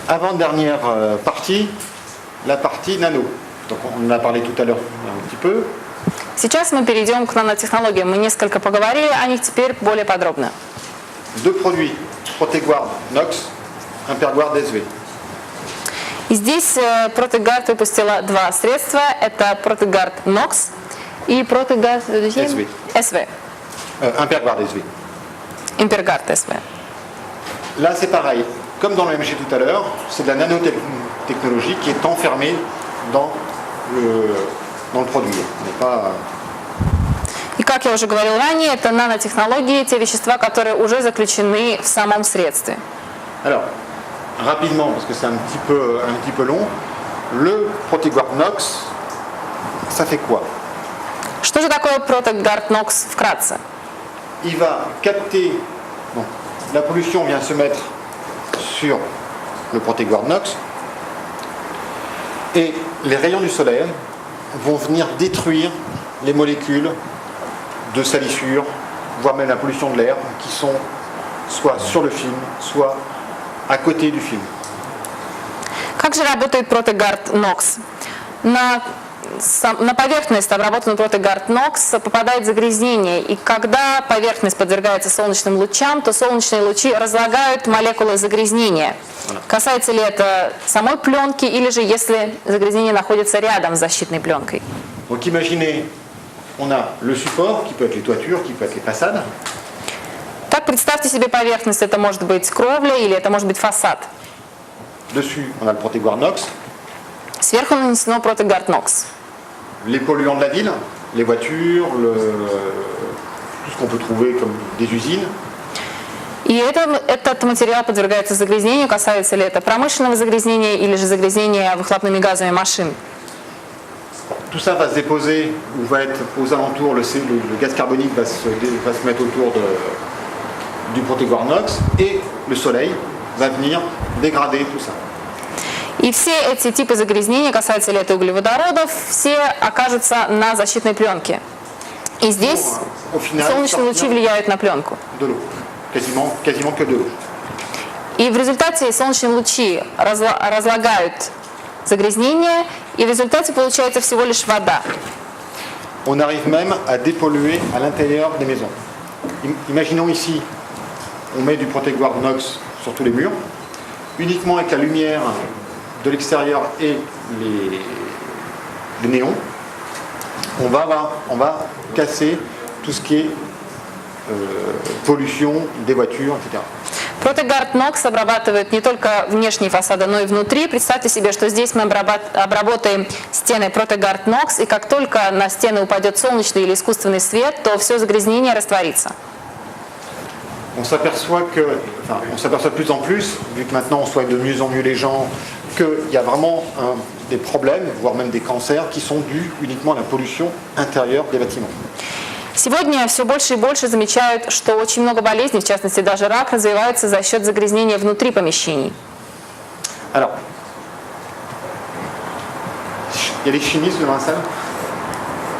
Avant-dernière partie, la partie nano. Donc on en a parlé tout à l'heure un petit peu. Сейчас мы перейдем к нанотехнологиям. Мы несколько поговорили о них, теперь более подробно. Deux produits, Proteguard Nox, Imperguard SV. И здесь Протегард выпустила два средства. Это Протегард Nox и Протегард SV. SV. Imperguard SV. Imperguard SV. Là c'est pareil. Comme dans le MG tout à l'heure, c'est de la nanotechnologie qui est enfermée dans le produit. И как я уже говорил ранее, это нанотехнологии, те вещества, которые уже заключены в самом средстве. Alors, rapidement, parce que c'est un petit peu long, le Proteguard Nox, ça fait quoi? Что же такое Протегард Nox вкратце? Il va capter, bon, la pollution vient se mettre sur le Proteguard Nox et les rayons du soleil vont venir détruire les molécules de salissure, voire même la pollution de l'air qui sont soit sur le film, soit à côté du film. Как же работает Протегард Nox? На поверхность обработанного Протегард Nox попадает загрязнение, и когда поверхность подвергается солнечным лучам, то солнечные лучи разлагают молекулы загрязнения. Касается ли это самой пленки, или же если загрязнение находится рядом с защитной пленкой? Donc imaginez, on a le support qui peut être les toitures, qui peut être les façades. Так, представьте себе поверхность, это может быть кровля или это может быть фасад. Dessus, on a le Proteguard Nox. Сверху нанесено Протегард Nox. Les polluants de la ville, les voitures, tout ce qu'on peut trouver comme des usines. И этот материал подвергается загрязнению, касается ли это промышленного загрязнения или же загрязнения выхлопными газами машин. Tout ça va se déposer ou va être aux alentours, le gaz carbonique va se mettre autour du Proteguard Nox et le soleil va venir dégrader tout ça. И все эти типы загрязнения, касаются ли это углеводородов, все окажутся на защитной пленке. И здесь солнечные лучи влияют на пленку. Quasiment que de l'eau. И в результате солнечные лучи разлагают загрязнение, и в результате получается всего лишь вода. On arrive même à dépolluer à l'intérieur des maisons. Imaginons ici, on met du Proteguard Nox sur tous les murs, uniquement avec la lumière de l'extérieur et les néons. On va casser tout ce qui est pollution des voitures, etc. Протегард Nox обрабатывает не только внешние фасады, но и внутри. Представьте себе, что здесь мы обработаем стены Протегард Nox, и как только на стены упадет солнечный или искусственный свет, то все загрязнение растворится. on s'aperçoit de plus en plus, vu que maintenant on soigne de mieux en mieux les gens, qu'il y a vraiment des problèmes, voire même des cancers, qui sont dus uniquement à la pollution intérieure des bâtiments. Сегодня все больше и больше замечают, что очень много болезней, в частности даже рак, развивается за счет загрязнения внутри помещений. Alors, il y a des chimistes dans la salle?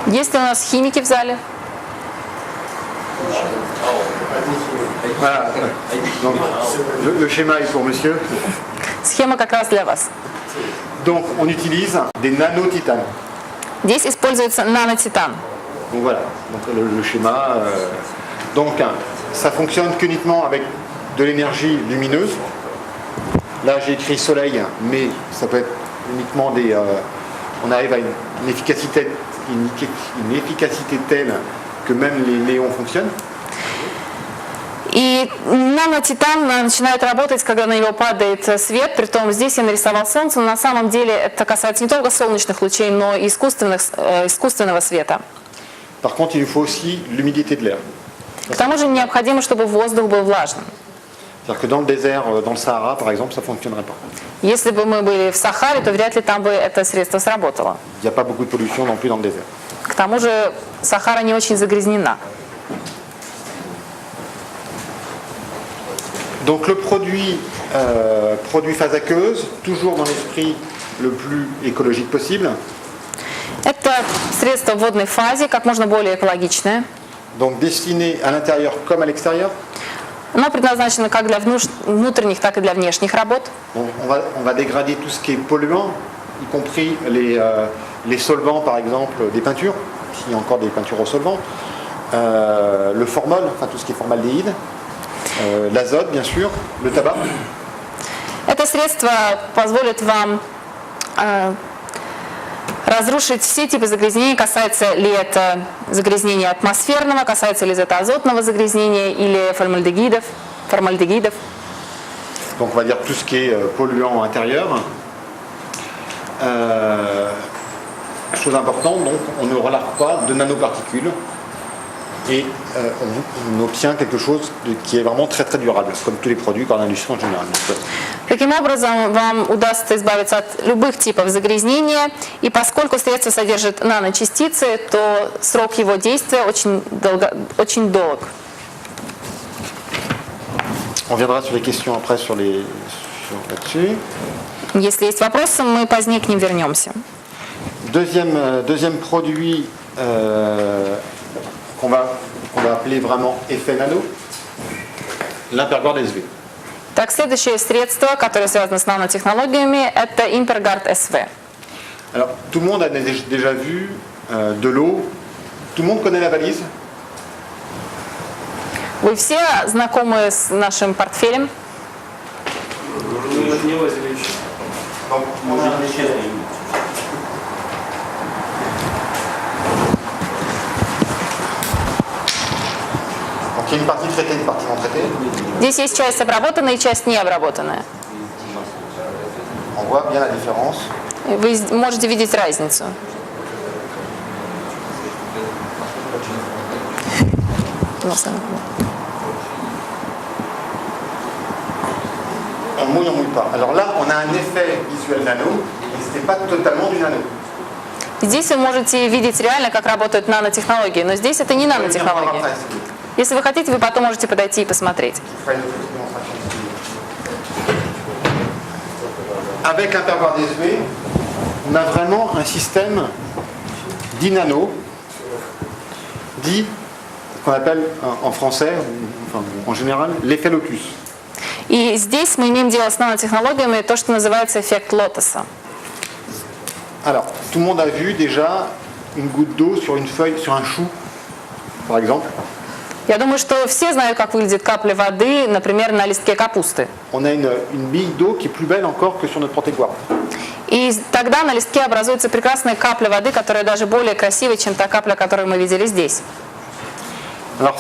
Есть ли у нас химики в зале? Voilà. Donc, le schéma est pour monsieur. Схема как раз для вас. Donc, on utilise des nanotitanes. Здесь используется нанотитан. Donc voilà, donc le schéma. Donc ça fonctionne qu'uniquement avec de l'énergie lumineuse. Là j'ai écrit soleil, mais ça peut être uniquement des. On arrive à une efficacité telle que même les néons fonctionnent. И нанотитан начинает работать, когда на него падает свет. Притом здесь я нарисовал солнце, но на самом деле это касается не только солнечных лучей, но и искусственного света. Par contre, il faut aussi l'humidité de l'air. К тому же необходимо, чтобы воздух был влажным. C'est-à-dire que dans le désert, dans le Sahara par exemple, ça ne fonctionnerait pas. Если бы мы были в Сахаре, то вряд ли там бы это средство сработало. Il n'y a pas beaucoup de pollution non plus dans le désert. К тому же Сахара не очень загрязнена. Donc le produit phase aqueuse, toujours dans l'esprit le plus écologique possible. Это средство в водной фазе, как можно более экологичное. Donc destiné à l'intérieur comme à l'extérieur. Оно предназначено как для внутренних, так и для внешних работ. On va dégrader tout ce qui est polluant, y compris les solvants par exemple des peintures, s'il y a encore des peintures aux solvants, le formol, enfin tout ce qui est formaldéhyde, l'azote bien sûr, le tabac. Это средство позволит вам разрушить все типы загрязнений, касается ли это загрязнения атмосферного, касается ли это азотного загрязнения или формальдегидов. Donc on va dire tout ce qui est polluant intérieur. Chose importante, donc on ne relargue pas de nanoparticules et on obtient quelque chose qui est vraiment très très durable, comme tous les produits dans l'industrie en général. Таким образом, вам удастся избавиться от любых типов загрязнения, и поскольку средство содержит наночастицы, то срок его действия очень долг. On viendra sur les questions après là-dessus. Если есть вопросы, мы позднее к ним вернемся. Deuxième produit qu'on va appeler vraiment effet nano, l'Impergard SV. Так, следующее средство, которое связано с нанотехнологиями, это Impergard SV. Alors, tout le monde a déjà vu de l'eau. Tout le monde connaît la valise. Вы все знакомы с нашим портфелем? Donc il y a une partie traitée, une partie non traitée. Здесь есть часть обработанная и часть необработанная. On voit bien la différence. Вы можете видеть разницу. On mouille, on mouille pas. Alors là, on a un effet visuel nano, mais ce n'est pas totalement du nano. Здесь вы можете видеть реально, как работают нанотехнологии, но здесь это не нанотехнологии. Если вы хотите, вы потом можете подойти и посмотреть. Avec l'Impergard SV, on a vraiment un système dit nano, dit qu'on appelle en français, enfin, en général, l'effet lotus. И здесь мы имеем дело с нанотехнологиями, то, что называется эффект лотоса. Alors, tout le monde a vu déjà une goutte d'eau sur une feuille, sur un chou, par exemple. Я думаю, что все знают, как выглядит капля воды, например, на листке капусты. On a une bille d'eau qui est plus belle encore que sur notre protégouard. И тогда на листке образуется прекрасная капля воды, которая даже более красивая, чем та капля, которую мы видели здесь. Alors,